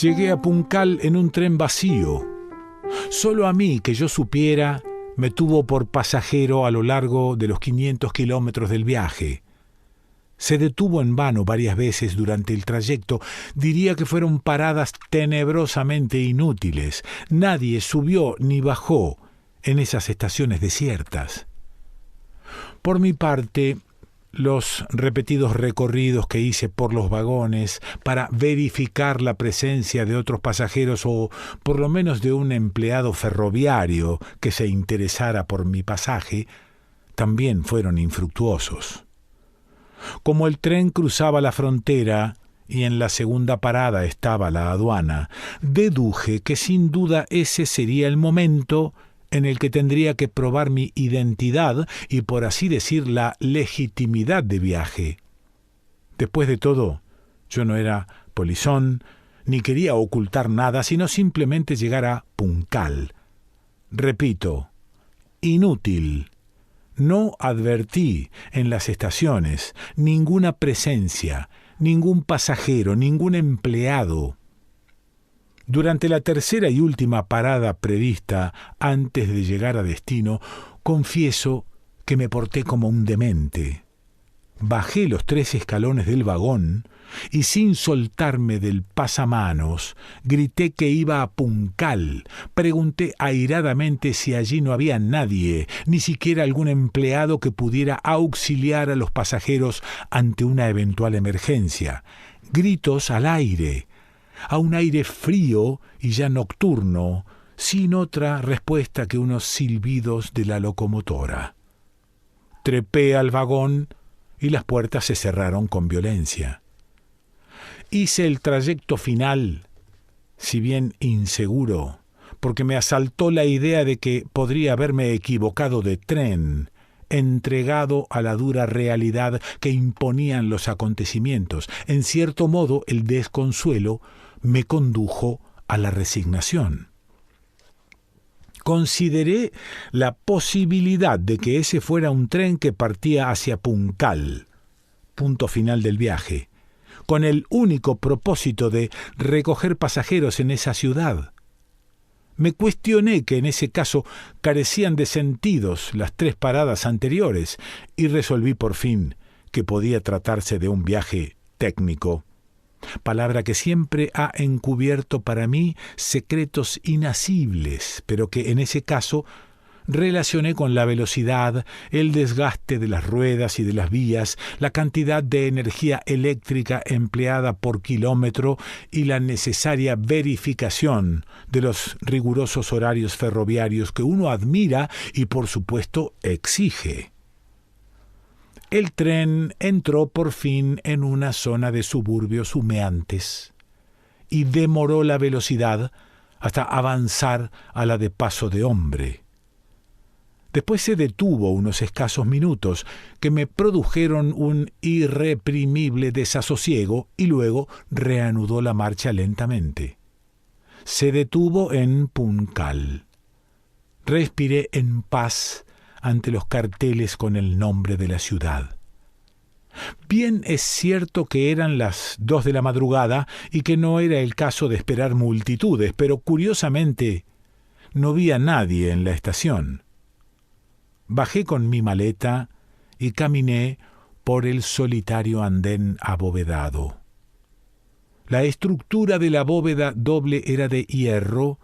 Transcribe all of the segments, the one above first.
Llegué a Puncal en un tren vacío. Solo a mí, que yo supiera, me tuvo por pasajero a lo largo de los 500 kilómetros del viaje. Se detuvo en vano varias veces durante el trayecto. Diría que fueron paradas tenebrosamente inútiles. Nadie subió ni bajó en esas estaciones desiertas. Por mi parte, los repetidos recorridos que hice por los vagones para verificar la presencia de otros pasajeros o por lo menos de un empleado ferroviario que se interesara por mi pasaje, también fueron infructuosos. Como el tren cruzaba la frontera y en la segunda parada estaba la aduana, deduje que sin duda ese sería el momento en el que tendría que probar mi identidad y, por así decir, la legitimidad de viaje. Después de todo, yo no era polizón, ni quería ocultar nada, sino simplemente llegar a Puncal. Repito, inútil. No advertí en las estaciones ninguna presencia, ningún pasajero, ningún empleado. Durante la tercera y última parada prevista antes de llegar a destino, confieso que me porté como un demente. Bajé los 3 escalones del vagón y, sin soltarme del pasamanos, grité que iba a Puncal. Pregunté airadamente si allí no había nadie, ni siquiera algún empleado que pudiera auxiliar a los pasajeros ante una eventual emergencia. Gritos al aire, a un aire frío y ya nocturno, sin otra respuesta que unos silbidos de la locomotora. Trepé al vagón y las puertas se cerraron con violencia. Hice el trayecto final, si bien inseguro, porque me asaltó la idea de que podría haberme equivocado de tren, entregado a la dura realidad que imponían los acontecimientos. En cierto modo, el desconsuelo me condujo a la resignación. Consideré la posibilidad de que ese fuera un tren que partía hacia Puncal, punto final del viaje, con el único propósito de recoger pasajeros en esa ciudad. Me cuestioné que en ese caso carecían de sentidos las 3 paradas anteriores y resolví por fin que podía tratarse de un viaje técnico, palabra que siempre ha encubierto para mí secretos inasibles, pero que en ese caso relacioné con la velocidad, el desgaste de las ruedas y de las vías, la cantidad de energía eléctrica empleada por kilómetro y la necesaria verificación de los rigurosos horarios ferroviarios que uno admira y, por supuesto, exige. El tren entró por fin en una zona de suburbios humeantes y demoró la velocidad hasta avanzar a la de paso de hombre. Después se detuvo unos escasos minutos que me produjeron un irreprimible desasosiego y luego reanudó la marcha lentamente. Se detuvo en Puncal. Respiré en paz ante los carteles con el nombre de la ciudad. Bien es cierto que eran las 2 de la madrugada y que no era el caso de esperar multitudes, pero curiosamente no vi a nadie en la estación. Bajé con mi maleta y caminé por el solitario andén abovedado. La estructura de la bóveda doble era de hierro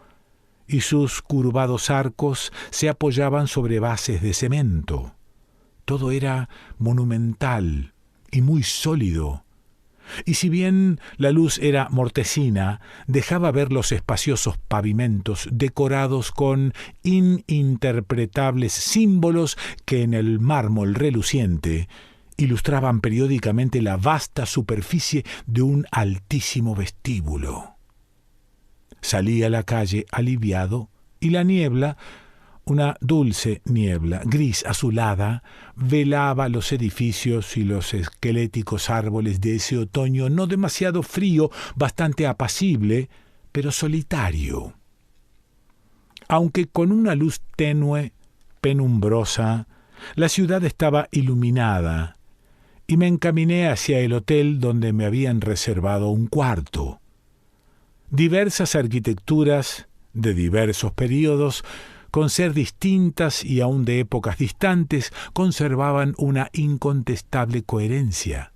y sus curvados arcos se apoyaban sobre bases de cemento. Todo era monumental y muy sólido, y si bien la luz era mortecina, dejaba ver los espaciosos pavimentos decorados con ininterpretables símbolos que en el mármol reluciente ilustraban periódicamente la vasta superficie de un altísimo vestíbulo. Salí a la calle aliviado y la niebla, una dulce niebla, gris azulada, velaba los edificios y los esqueléticos árboles de ese otoño no demasiado frío, bastante apacible, pero solitario. Aunque con una luz tenue, penumbrosa, la ciudad estaba iluminada, y me encaminé hacia el hotel donde me habían reservado un cuarto. Diversas arquitecturas de diversos períodos, con ser distintas y aún de épocas distantes, conservaban una incontestable coherencia.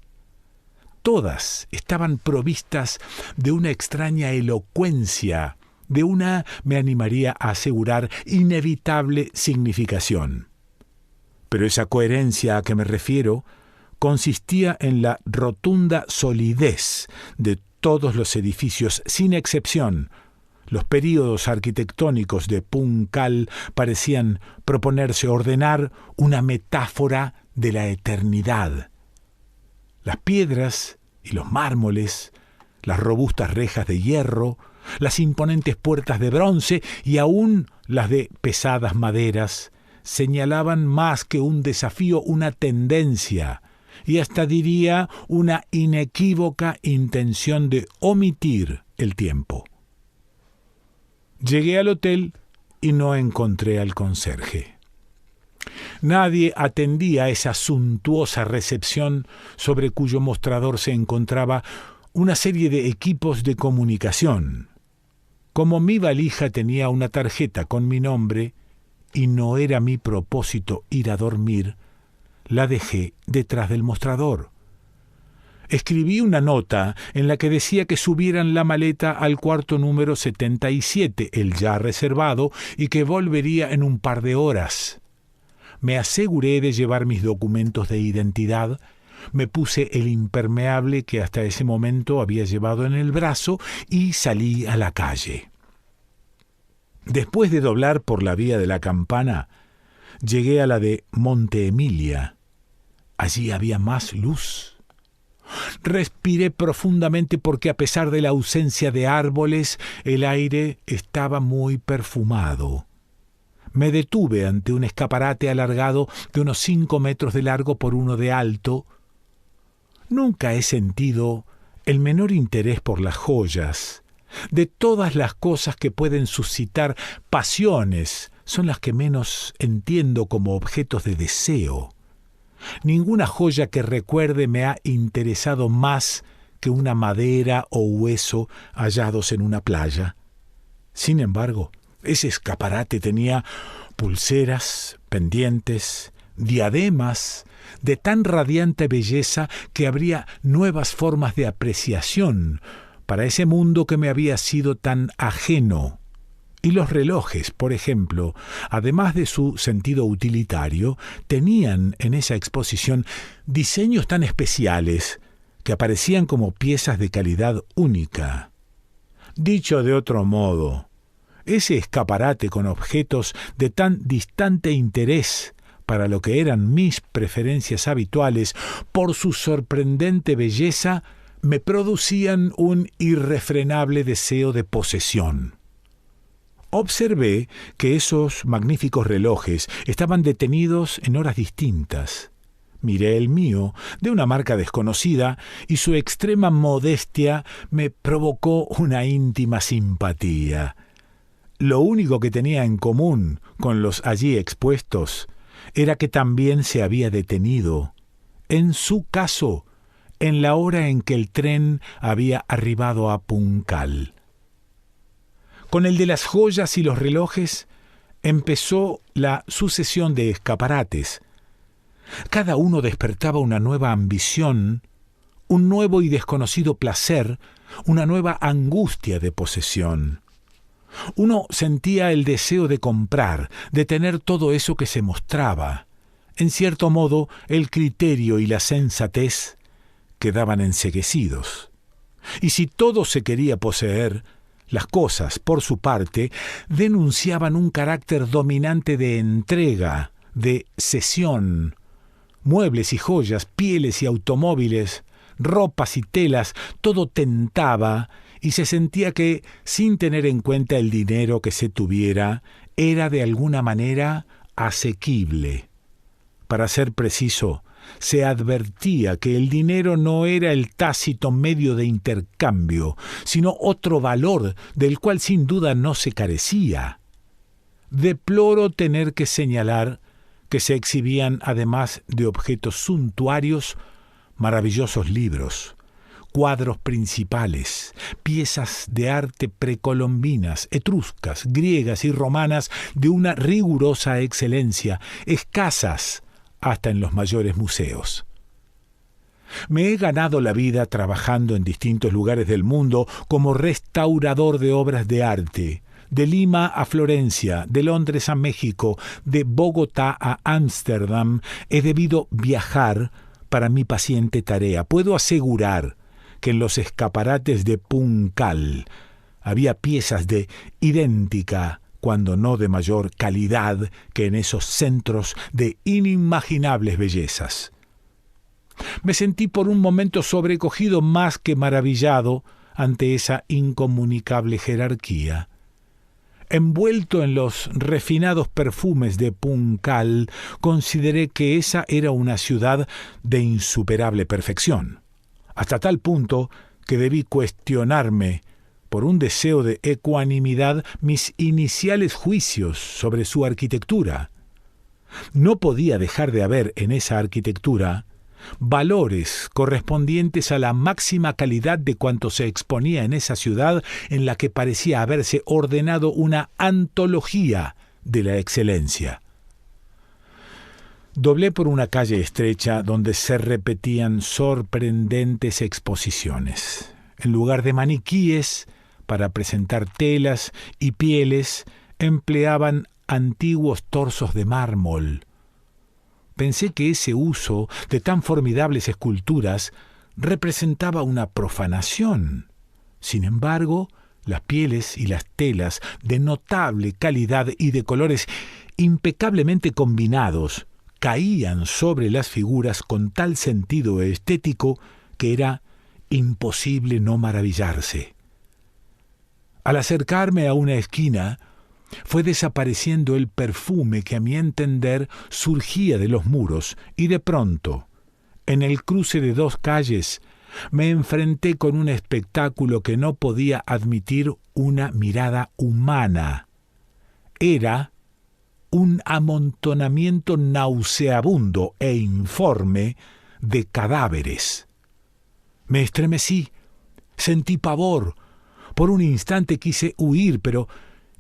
Todas estaban provistas de una extraña elocuencia, de una, me animaría a asegurar, inevitable significación. Pero esa coherencia a que me refiero consistía en la rotunda solidez de todos los edificios, sin excepción. Los períodos arquitectónicos de Puncal parecían proponerse ordenar una metáfora de la eternidad. Las piedras y los mármoles, las robustas rejas de hierro, las imponentes puertas de bronce y aún las de pesadas maderas señalaban más que un desafío, una tendencia, y hasta diría una inequívoca intención de omitir el tiempo. Llegué al hotel y no encontré al conserje. Nadie atendía a esa suntuosa recepción sobre cuyo mostrador se encontraba una serie de equipos de comunicación. Como mi valija tenía una tarjeta con mi nombre y no era mi propósito ir a dormir, la dejé detrás del mostrador. Escribí una nota en la que decía que subieran la maleta al cuarto número 77, el ya reservado, y que volvería en un par de horas. Me aseguré de llevar mis documentos de identidad, me puse el impermeable que hasta ese momento había llevado en el brazo y salí a la calle. Después de doblar por la vía de la Campana, llegué a la de Monte Emilia. Allí había más luz. Respiré profundamente porque a pesar de la ausencia de árboles, el aire estaba muy perfumado. Me detuve ante un escaparate alargado de unos 5 metros de largo por 1 de alto. Nunca he sentido el menor interés por las joyas. De todas las cosas que pueden suscitar pasiones, son las que menos entiendo como objetos de deseo. Ninguna joya que recuerde me ha interesado más que una madera o hueso hallados en una playa. Sin embargo, ese escaparate tenía pulseras, pendientes, diademas de tan radiante belleza que habría nuevas formas de apreciación para ese mundo que me había sido tan ajeno. Y los relojes, por ejemplo, además de su sentido utilitario, tenían en esa exposición diseños tan especiales que aparecían como piezas de calidad única. Dicho de otro modo, ese escaparate con objetos de tan distante interés para lo que eran mis preferencias habituales, por su sorprendente belleza, me producían un irrefrenable deseo de posesión. Observé que esos magníficos relojes estaban detenidos en horas distintas. Miré el mío, de una marca desconocida, y su extrema modestia me provocó una íntima simpatía. Lo único que tenía en común con los allí expuestos era que también se había detenido, en su caso, en la hora en que el tren había arribado a Puncal. Con el de las joyas y los relojes empezó la sucesión de escaparates. Cada uno despertaba una nueva ambición, un nuevo y desconocido placer, una nueva angustia de posesión. Uno sentía el deseo de comprar, de tener todo eso que se mostraba. En cierto modo, el criterio y la sensatez quedaban enceguecidos. Y si todo se quería poseer, las cosas, por su parte, denunciaban un carácter dominante de entrega, de cesión. Muebles y joyas, pieles y automóviles, ropas y telas, todo tentaba, y se sentía que, sin tener en cuenta el dinero que se tuviera, era de alguna manera asequible. Para ser preciso, se advertía que el dinero no era el tácito medio de intercambio, sino otro valor del cual sin duda no se carecía. Deploro tener que señalar que se exhibían, además de objetos suntuarios, maravillosos libros, cuadros principales, piezas de arte precolombinas, etruscas, griegas y romanas de una rigurosa excelencia, escasas hasta en los mayores museos. Me he ganado la vida trabajando en distintos lugares del mundo como restaurador de obras de arte, de Lima a Florencia, de Londres a México, de Bogotá a Ámsterdam. He debido viajar para mi paciente tarea. Puedo asegurar que en los escaparates de Puncal había piezas de idéntica, cuando no de mayor calidad, que en esos centros de inimaginables bellezas. Me sentí por un momento sobrecogido más que maravillado ante esa incomunicable jerarquía. Envuelto en los refinados perfumes de Puncal, consideré que esa era una ciudad de insuperable perfección, hasta tal punto que debí cuestionarme, por un deseo de ecuanimidad, mis iniciales juicios sobre su arquitectura. No podía dejar de haber en esa arquitectura valores correspondientes a la máxima calidad de cuanto se exponía en esa ciudad en la que parecía haberse ordenado una antología de la excelencia. Doblé por una calle estrecha donde se repetían sorprendentes exposiciones. En lugar de maniquíes, para presentar telas y pieles, empleaban antiguos torsos de mármol. Pensé que ese uso de tan formidables esculturas representaba una profanación. Sin embargo, las pieles y las telas de notable calidad y de colores impecablemente combinados caían sobre las figuras con tal sentido estético que era imposible no maravillarse. Al acercarme a una esquina, fue desapareciendo el perfume que a mi entender surgía de los muros y de pronto, en el cruce de dos calles, me enfrenté con un espectáculo que no podía admitir una mirada humana. Era un amontonamiento nauseabundo e informe de cadáveres. Me estremecí, sentí pavor. Por un instante quise huir, pero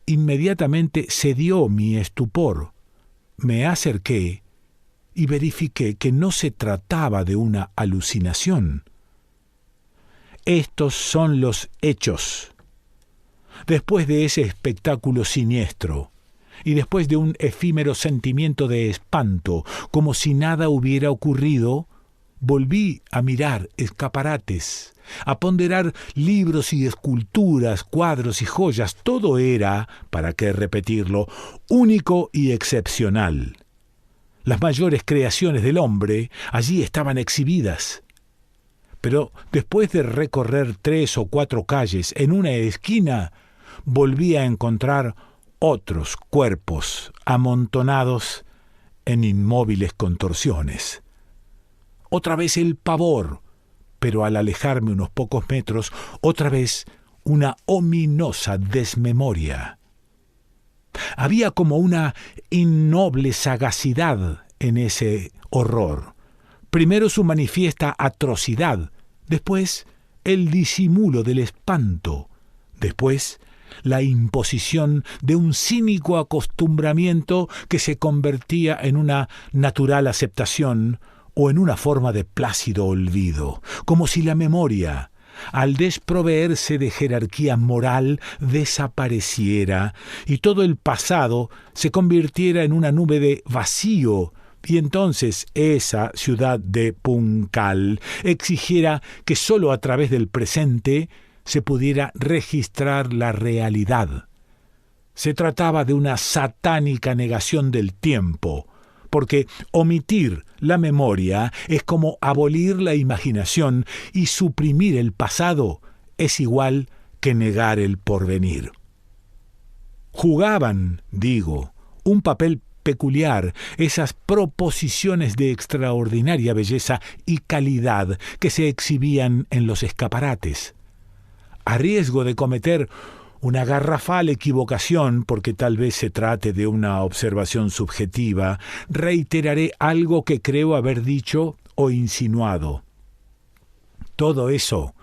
inmediatamente cedió mi estupor. Me acerqué y verifiqué que no se trataba de una alucinación. Estos son los hechos. Después de ese espectáculo siniestro, y después de un efímero sentimiento de espanto, como si nada hubiera ocurrido, volví a mirar escaparates, a ponderar libros y esculturas, cuadros y joyas. Todo era, para qué repetirlo, único y excepcional. Las mayores creaciones del hombre allí estaban exhibidas. Pero después de recorrer 3 o 4 calles, en una esquina, volví a encontrar otros cuerpos amontonados en inmóviles contorsiones. Otra vez el pavor, pero al alejarme unos pocos metros, otra vez una ominosa desmemoria. Había como una innoble sagacidad en ese horror. Primero su manifiesta atrocidad, después el disimulo del espanto, después la imposición de un cínico acostumbramiento que se convertía en una natural aceptación o en una forma de plácido olvido, como si la memoria, al desproveerse de jerarquía moral, desapareciera y todo el pasado se convirtiera en una nube de vacío, y entonces esa ciudad de Puncal exigiera que sólo a través del presente se pudiera registrar la realidad. Se trataba de una satánica negación del tiempo, porque omitir la memoria es como abolir la imaginación y suprimir el pasado es igual que negar el porvenir. Jugaban, digo, un papel peculiar esas proposiciones de extraordinaria belleza y calidad que se exhibían en los escaparates. A riesgo de cometer una garrafal equivocación, porque tal vez se trate de una observación subjetiva, reiteraré algo que creo haber dicho o insinuado. Todo eso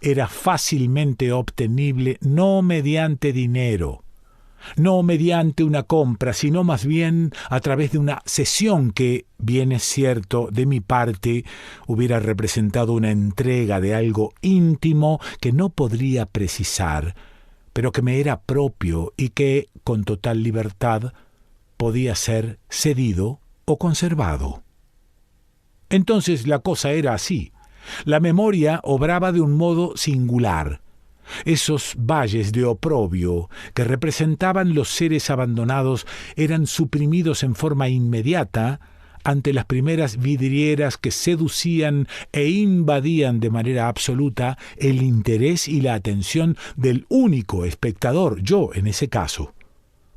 era fácilmente obtenible no mediante dinero, no mediante una compra, sino más bien a través de una cesión que, bien es cierto, de mi parte hubiera representado una entrega de algo íntimo que no podría precisar, pero que me era propio y que, con total libertad, podía ser cedido o conservado. Entonces la cosa era así. La memoria obraba de un modo singular. Esos valles de oprobio que representaban los seres abandonados eran suprimidos en forma inmediata ante las primeras vidrieras que seducían e invadían de manera absoluta el interés y la atención del único espectador, yo en ese caso.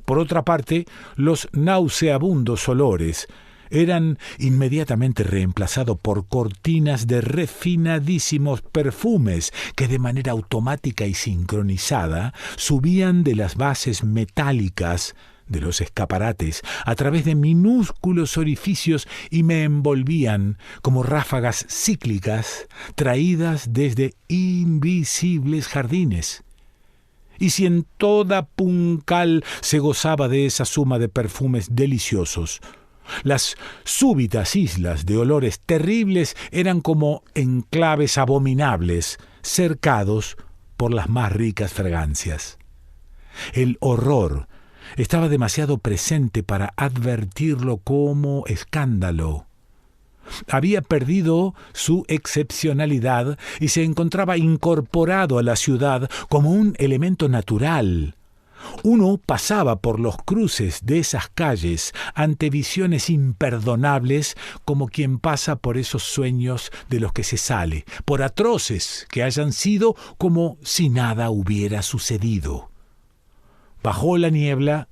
Por otra parte, los nauseabundos olores eran inmediatamente reemplazados por cortinas de refinadísimos perfumes que de manera automática y sincronizada subían de las bases metálicas de los escaparates a través de minúsculos orificios y me envolvían como ráfagas cíclicas traídas desde invisibles jardines. Y si en toda Puncal se gozaba de esa suma de perfumes deliciosos, las súbitas islas de olores terribles eran como enclaves abominables, cercados por las más ricas fragancias. El horror estaba demasiado presente para advertirlo como escándalo. Había perdido su excepcionalidad y se encontraba incorporado a la ciudad como un elemento natural. Uno pasaba por los cruces de esas calles ante visiones imperdonables como quien pasa por esos sueños de los que se sale, por atroces que hayan sido como si nada hubiera sucedido. Bajó la niebla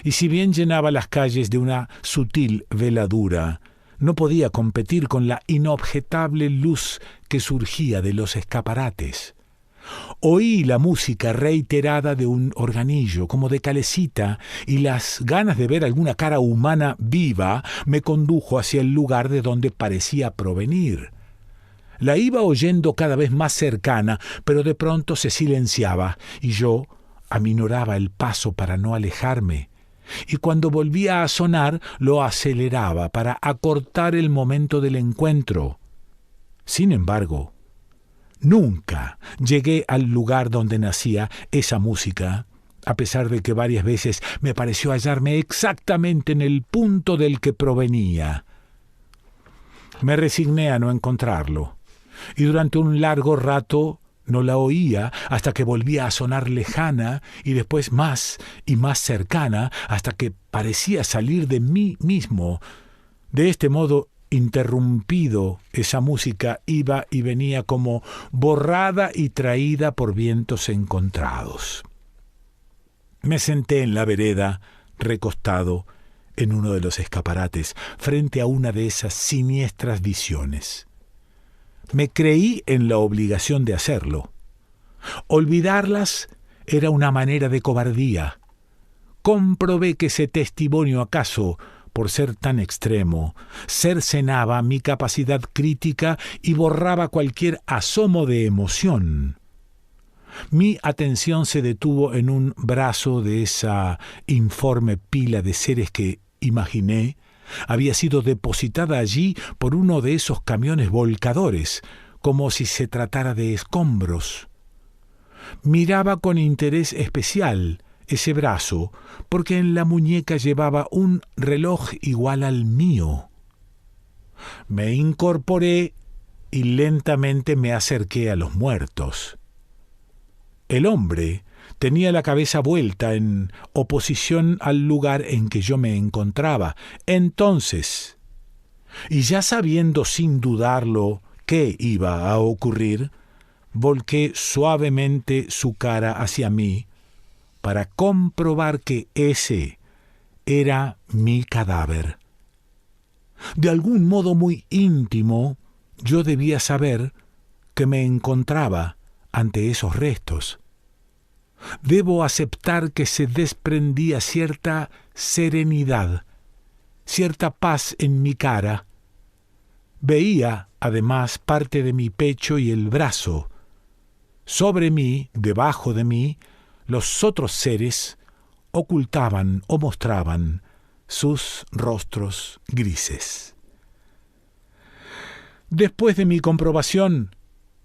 y si bien llenaba las calles de una sutil veladura, no podía competir con la inobjetable luz que surgía de los escaparates. Oí la música reiterada de un organillo, como de calecita, y las ganas de ver alguna cara humana viva me condujo hacia el lugar de donde parecía provenir. La iba oyendo cada vez más cercana, pero de pronto se silenciaba, y yo aminoraba el paso para no alejarme, y cuando volvía a sonar lo aceleraba para acortar el momento del encuentro. Sin embargo, nunca llegué al lugar donde nacía esa música, a pesar de que varias veces me pareció hallarme exactamente en el punto del que provenía. Me resigné a no encontrarlo, y durante un largo rato no la oía hasta que volvía a sonar lejana y después más y más cercana hasta que parecía salir de mí mismo. De este modo, interrumpido, esa música iba y venía como borrada y traída por vientos encontrados. Me senté en la vereda, recostado en uno de los escaparates, frente a una de esas siniestras visiones. Me creí en la obligación de hacerlo. Olvidarlas era una manera de cobardía. Comprobé que ese testimonio acaso, por ser tan extremo, cercenaba mi capacidad crítica y borraba cualquier asomo de emoción. Mi atención se detuvo en un brazo de esa informe pila de seres que, imaginé, había sido depositada allí por uno de esos camiones volcadores, como si se tratara de escombros. Miraba con interés especial ese brazo, porque en la muñeca llevaba un reloj igual al mío. Me incorporé y lentamente me acerqué a los muertos. El hombre tenía la cabeza vuelta en oposición al lugar en que yo me encontraba. Entonces, y ya sabiendo sin dudarlo qué iba a ocurrir, volqué suavemente su cara hacia mí para comprobar que ese era mi cadáver. De algún modo muy íntimo, yo debía saber que me encontraba ante esos restos. Debo aceptar que se desprendía cierta serenidad, cierta paz en mi cara. Veía, además, parte de mi pecho y el brazo. sobre mí, debajo de mí, los otros seres ocultaban o mostraban sus rostros grises. Después de mi comprobación,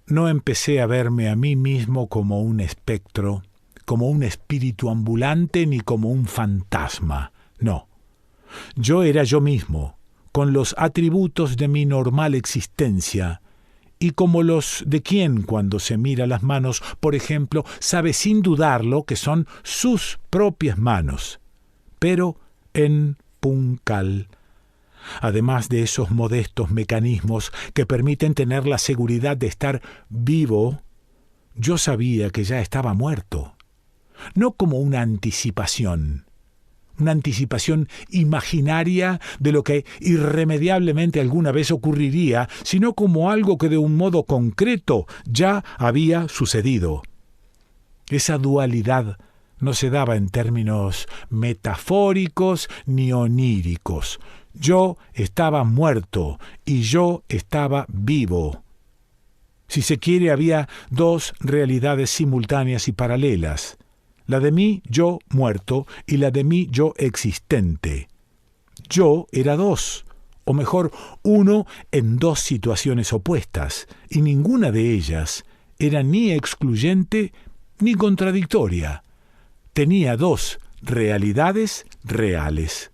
no empecé a verme a mí mismo como un espectro, como un espíritu ambulante ni como un fantasma. No. Yo era yo mismo, con los atributos de mi normal existencia, y como los de quien, cuando se mira las manos, por ejemplo, sabe sin dudarlo que son sus propias manos, pero en puncal. Además de esos modestos mecanismos que permiten tener la seguridad de estar vivo, yo sabía que ya estaba muerto, no como una anticipación imaginaria de lo que irremediablemente alguna vez ocurriría, sino como algo que de un modo concreto ya había sucedido. Esa dualidad no se daba en términos metafóricos ni oníricos. Yo estaba muerto y yo estaba vivo. Si se quiere, había dos realidades simultáneas y paralelas: la de mí yo muerto y la de mí yo existente. Yo era dos, o mejor, uno en dos situaciones opuestas, y ninguna de ellas era ni excluyente ni contradictoria. Tenía dos realidades reales.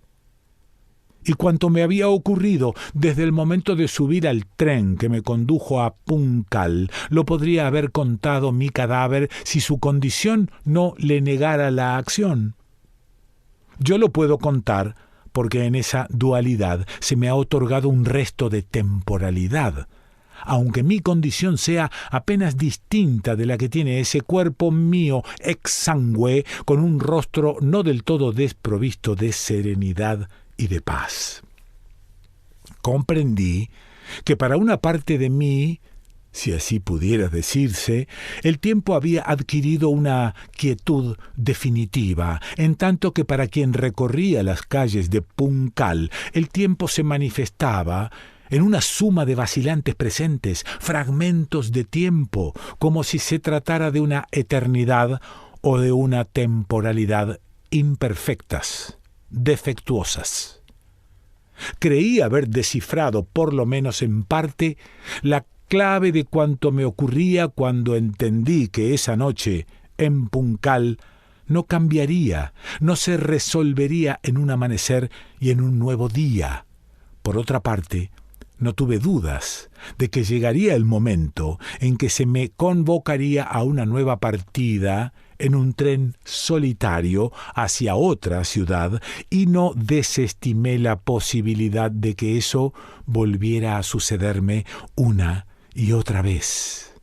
Y cuanto me había ocurrido desde el momento de subir al tren que me condujo a Puncal, lo podría haber contado mi cadáver si su condición no le negara la acción. Yo lo puedo contar porque en esa dualidad se me ha otorgado un resto de temporalidad, aunque mi condición sea apenas distinta de la que tiene ese cuerpo mío exangüe, con un rostro no del todo desprovisto de serenidad y de paz. Comprendí que para una parte de mí, si así pudiera decirse, el tiempo había adquirido una quietud definitiva, en tanto que para quien recorría las calles de Puncal, el tiempo se manifestaba en una suma de vacilantes presentes, fragmentos de tiempo, como si se tratara de una eternidad o de una temporalidad imperfectas, defectuosas. Creí haber descifrado, por lo menos en parte, la clave de cuanto me ocurría cuando entendí que esa noche, en Puncal, no cambiaría, no se resolvería en un amanecer y en un nuevo día. Por otra parte, no tuve dudas de que llegaría el momento en que se me convocaría a una nueva partida en un tren solitario hacia otra ciudad, y no desestimé la posibilidad de que eso volviera a sucederme una y otra vez.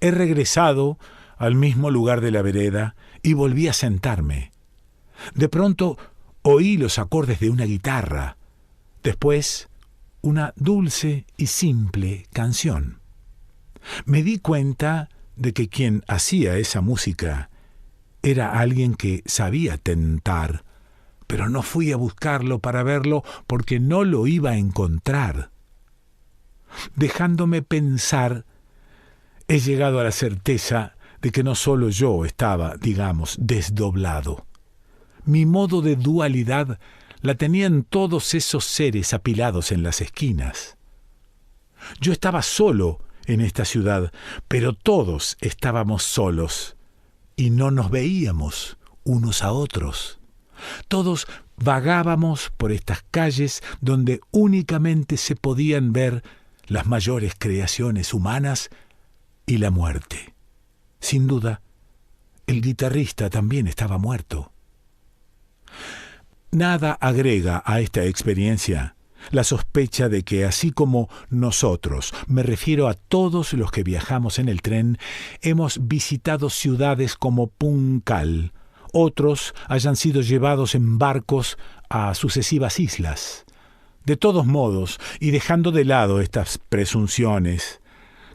He regresado al mismo lugar de la vereda y volví a sentarme. De pronto oí los acordes de una guitarra, después una dulce y simple canción. Me di cuenta de que quien hacía esa música era alguien que sabía tentar, pero no fui a buscarlo para verlo porque no lo iba a encontrar. Dejándome pensar, he llegado a la certeza de que no solo yo estaba, digamos, desdoblado. Mi modo de dualidad la tenían todos esos seres apilados en las esquinas. Yo estaba solo en esta ciudad, pero todos estábamos solos y no nos veíamos unos a otros. Todos vagábamos por estas calles donde únicamente se podían ver las mayores creaciones humanas y la muerte. Sin duda, el guitarrista también estaba muerto. Nada agrega a esta experiencia la sospecha de que, así como nosotros, me refiero a todos los que viajamos en el tren, hemos visitado ciudades como Puncal, otros hayan sido llevados en barcos a sucesivas islas. De todos modos, y dejando de lado estas presunciones,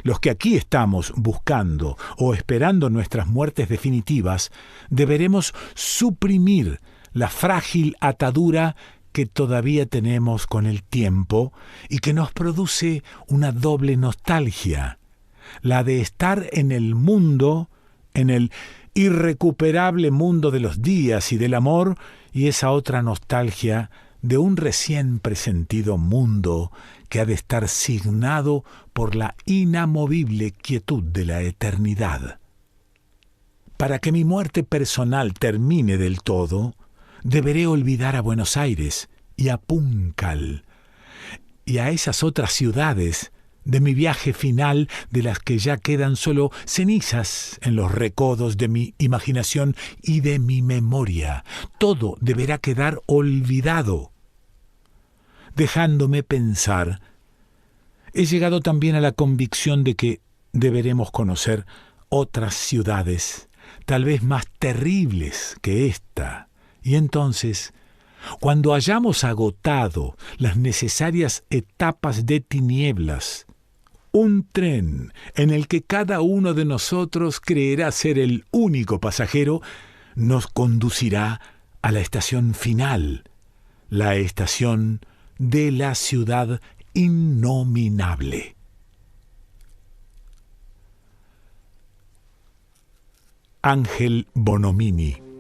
los que aquí estamos buscando o esperando nuestras muertes definitivas, deberemos suprimir la frágil atadura que todavía tenemos con el tiempo y que nos produce una doble nostalgia, la de estar en el mundo, en el irrecuperable mundo de los días y del amor, y esa otra nostalgia de un recién presentido mundo que ha de estar signado por la inamovible quietud de la eternidad. Para que mi muerte personal termine del todo, deberé olvidar a Buenos Aires y a Puncal, y a esas otras ciudades de mi viaje final, de las que ya quedan solo cenizas en los recodos de mi imaginación y de mi memoria. Todo deberá quedar olvidado. Dejándome pensar, he llegado también a la convicción de que deberemos conocer otras ciudades, tal vez más terribles que esta, y entonces, cuando hayamos agotado las necesarias etapas de tinieblas, un tren en el que cada uno de nosotros creerá ser el único pasajero, nos conducirá a la estación final, la estación de la ciudad innominable. Ángel Bonomini.